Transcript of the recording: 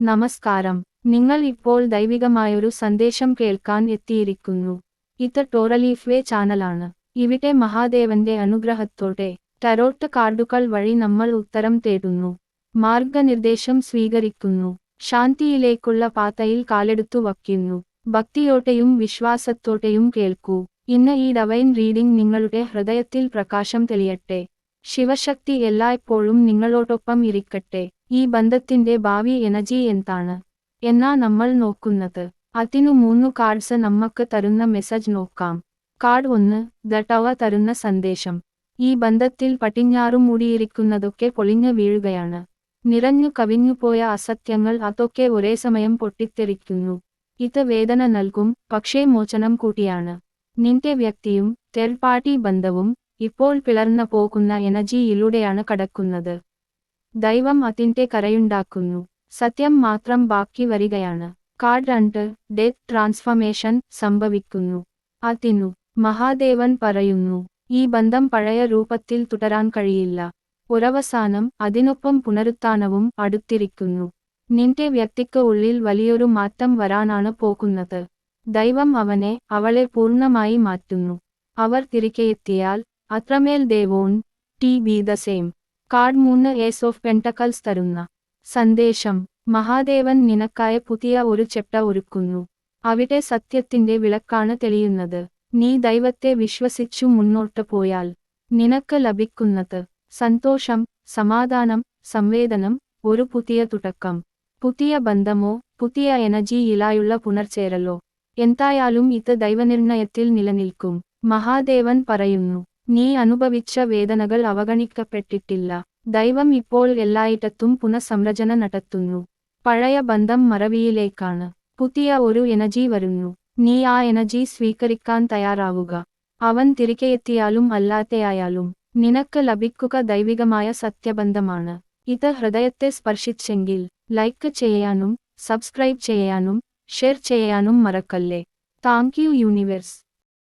നമസ്കാരം. നിങ്ങൾ ഇപ്പോൾ ദൈവികമായൊരു സന്ദേശം കേൾക്കാൻ എത്തിയിരിക്കുന്നു. ഇത് ടോറലീഫ് വേ ചാനലാണ്. ഇവിടെ മഹാദേവന്റെ അനുഗ്രഹത്തോടെ ടരോട്ട് കാർഡുകൾ വഴി നമ്മൾ ഉത്തരം തേടുന്നു, മാർഗനിർദ്ദേശം സ്വീകരിക്കുന്നു, ശാന്തിയിലേക്കുള്ള പാതയിൽ കാലെടുത്തു വയ്ക്കുന്നു. ഭക്തിയോടെയും വിശ്വാസത്തോടെയും കേൾക്കൂ. ഇന്ന് ഈ ഡവൈൻ റീഡിംഗ് നിങ്ങളുടെ ഹൃദയത്തിൽ പ്രകാശം തെളിയട്ടെ. ശിവശക്തി എല്ലായ്പ്പോഴും നിങ്ങളോടൊപ്പം ഇരിക്കട്ടെ. ഈ ബന്ധത്തിന്റെ ഭാവി എനർജി എന്താണ് എന്നാ നമ്മൾ നോക്കുന്നത്. അതിനു 3 കാർഡ്സ് നമുക്ക് തരുന്ന മെസ്സേജ് നോക്കാം. കാർഡ് 1, ദ ടവർ തരുന്ന സന്ദേശം. ഈ ബന്ധത്തിൽ പടിഞ്ഞാറു മൂടിയിരിക്കുന്നതൊക്കെ പൊളിഞ്ഞു വീഴുകയാണ്. നിറഞ്ഞു കവിഞ്ഞുപോയ അസത്യങ്ങൾ അതൊക്കെ ഒരേ സമയം പൊട്ടിത്തെറിക്കുന്നു. ഇത് വേദന നൽകും, പക്ഷേ മോചനം കൂടിയാണ്. നിന്റെ വ്യക്തിയും തേർഡ് പാർട്ടി ബന്ധവും ഇപ്പോൾ പിളർന്നു പോകുന്ന എനർജിയിലൂടെയാണ് കടക്കുന്നത്. ദൈവം അതിന്റെ കരയുണ്ടാക്കുന്നു. സത്യം മാത്രം ബാക്കി വരികയാണ്. കാർഡ് 2, ഡെത്ത് ട്രാൻസ്ഫർമേഷൻ സംഭവിക്കുന്നു. അതിനു മഹാദേവൻ പറയുന്നു, ഈ ബന്ധം പഴയ രൂപത്തിൽ തുടരാൻ കഴിയില്ല. ഒരവസാനം, അതിനൊപ്പം പുനരുത്ഥാനവും അടുത്തിരിക്കുന്നു. നിന്റെ വ്യക്തിക്ക് ഉള്ളിൽ വലിയൊരു മാറ്റം വരാനാണ് പോകുന്നത്. ദൈവം അവനെ അവളെ പൂർണ്ണമായി മാറ്റുന്നു. അവർ തിരികെയെത്തിയാൽ അത്രമേൽ they won't be the same. Card 3, ace of pentacles തരുന്ന സന്ദേശം. മഹാദേവൻ നിനക്കായ പുതിയ ഒരു ചെപ്റ്റർ ഒരുക്കുന്നു. അവിടെ സത്യത്തിന്റെ വിളക്കാണ് തെളിയുന്നത്. നീ ദൈവത്തെ വിശ്വസിച്ചു മുന്നോട്ട് പോയാൽ നിനക്ക് ലഭിക്കുന്നത് സന്തോഷം, സമാധാനം, സംവേദനം, ഒരു പുതിയ തുടക്കം. പുതിയ ബന്ധമോ പുതിയ എനർജിയിലായുള്ള പുനർചേരലോ എന്തായാലും ഇത് ദൈവനിർണയത്തിൽ നിലനിൽക്കും. മഹാദേവൻ പറയുന്നു, നീ അനുഭവിച്ച വേദനകൾ അവഗണിക്കപ്പെട്ടിട്ടില്ല. ദൈവം ഇപ്പോൾ എല്ലായിടത്തും പുനഃസംരചന നടത്തുന്നു. പഴയ ബന്ധം മറവിയിലേക്കാണ്. പുതിയ ഒരു എനർജി വരുന്നു. നീ ആ എനർജി സ്വീകരിക്കാൻ തയ്യാറാവുക. അവൻ തിരികെയെത്തിയാലും അല്ലാതെയായാലും നിനക്ക് ലഭിക്കുക ദൈവികമായ സത്യബന്ധമാണ്. ഇത് ഹൃദയത്തെ സ്പർശിച്ചെങ്കിൽ ലൈക്ക് ചെയ്യാനും സബ്സ്ക്രൈബ് ചെയ്യാനും ഷെയർ ചെയ്യാനും മറക്കല്ലേ. Thank you universe.